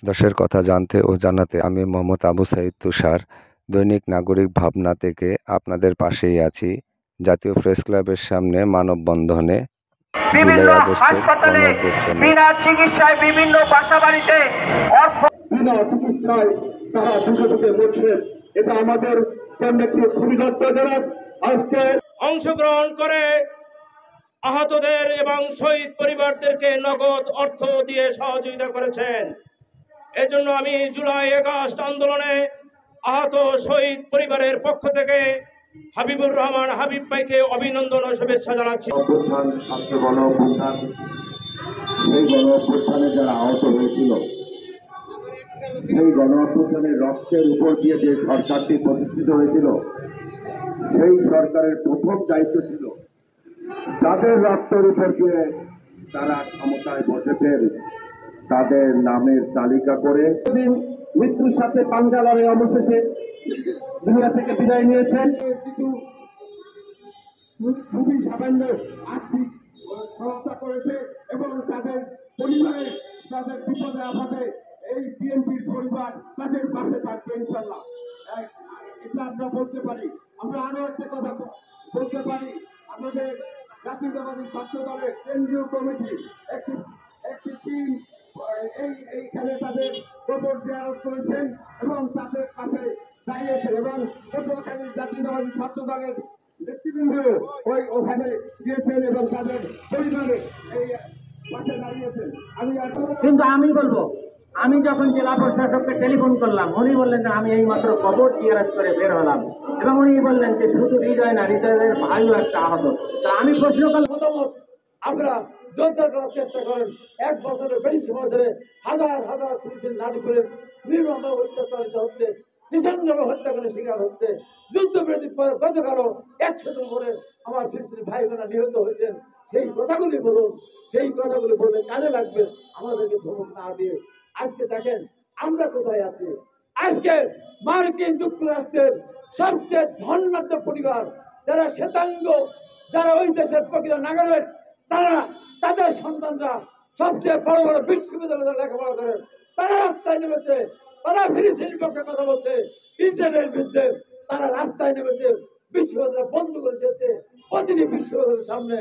দেশের কথা জানতে ও জানাতে আমি মোহাম্মদ আবু সাঈদ তুষার দৈনিক নাগরিক ভাবনা থেকে আপনাদের পাশেই আছি। জাতীয় প্রেস ক্লাবের সামনে মানববন্ধনে জুলাই আগস্টের গণঅভ্যুত্থানে বিনা চিকিৎসায় বিভিন্ন বাসাবাড়িতে বিনা চিকিৎসায় তারা ঢুকে ঢুকে মরছেন। এটা আমাদের জন্য একটি খুবই লজ্জাজনক। আজকে অংশগ্রহণ করে আহতদের এবং শহীদ পরিবারদেরকে নগদ অর্থ দিয়ে সহযোগিতা করেছেন। এজন্য আমি জুলাই আগস্ট আন্দোলনে আহত শহীদ পরিবারের পক্ষ থেকে হাবিবুর রহমান হাবিব ভাইকে অভিনন্দন ও শুভেচ্ছা জানাচ্ছি। ছাত্র গণঅভ্যুত্থান, সেই গণঅভ্যুত্থানে যারা আহত হয়েছিল, সেই গণঅভ্যুত্থানের রক্তের উপর দিয়ে যে সরকারটি প্রতিষ্ঠিত হয়েছিল, সেই সরকারের প্রথম দায়িত্ব ছিল যাদের রক্তের উপর দিয়ে তারা ক্ষমতায় বসেছেন তাদের নামের তালিকা করে মৃত্যুর সাথে পাঞ্জা লড়াই অবশেষে দুনিয়া থেকে বিদায় নিয়েছেন। কিছু খুবই সামান্য আর্থিক সহায়তা করেছে এবং তাদের পরিবারে তাদের বিপদে আপদে এই বিএনপির পরিবার তাদের পাশে থাকবে ইনশাল্লাহ। এটা আমরা বলতে পারি। আমরা আরো একটা কথা বলতে পারি, আমাদের জাতীয়তাবাদী ছাত্র দলের কেন্দ্রীয় কমিটি একটি টিম এইখানে তাদের কবর জিয়ারত করেছেন এবং তাদের পাশে দাঁড়িয়েছেন এবং পটুয়াখালীর জাতীয়তাবাদী ছাত্র দলের নেতৃবৃন্দ ওখানে গিয়েছেন এবং তাদের পরিবারে এই পাশে দাঁড়িয়েছেন। কিন্তু আমি বলবো, আমি যখন জেলা প্রশাসককে টেলিফোন করলাম, উনি বললেন যে আমি এই মাত্র কবর জিয়ারত করে বের হলাম এবং উনি বললেন যে শুধু হৃদয় না, হৃদয়ের ভাইও একটা আহত। তা আমি প্রশ্ন করলাম, আমরা জোরদার করার চেষ্টা করেন। 1 বছরের বেশি সময় ধরে হাজার হাজার পুলিশের নারীপুরের নির্মমভাবে অত্যাচারিত হচ্ছে, নিঃসঙ্গভাবে হত্যাকাণ্ডের শিকার হচ্ছে। যুদ্ধবিরতির পর গতকালও 100 করে আমার ফিলিস্তিনি ভাই বোনেরা নিহত হয়েছেন। সেই কথাগুলি বলুন, সেই কথাগুলি বলতে কাজে লাগবে, আমাদেরকে ধমক না দিয়ে। আজকে দেখেন আমরা কোথায় আছি। আজকে মার্কিন যুক্তরাষ্ট্রের সবচেয়ে ধনাঢ্য পরিবার, যারা শ্বেতাঙ্গ, যারা ওই দেশের প্রকৃত নাগরিক, তারা তাদের সন্তানরা সবচেয়ে বড় বড় বিশ্ববিদ্যালয়ে লেখাপড়া করেন, তারা রাস্তায় নেমেছে, তারা ফিলিস্তিনের পক্ষে কথা বলছে, ইসরায়েলের বিরুদ্ধে তারা রাস্তায় নেমেছে, বিশ্ববিদ্যালয় বন্ধ করে দিয়েছে। প্রতিটি বিশ্ববিদ্যালয়ের সামনে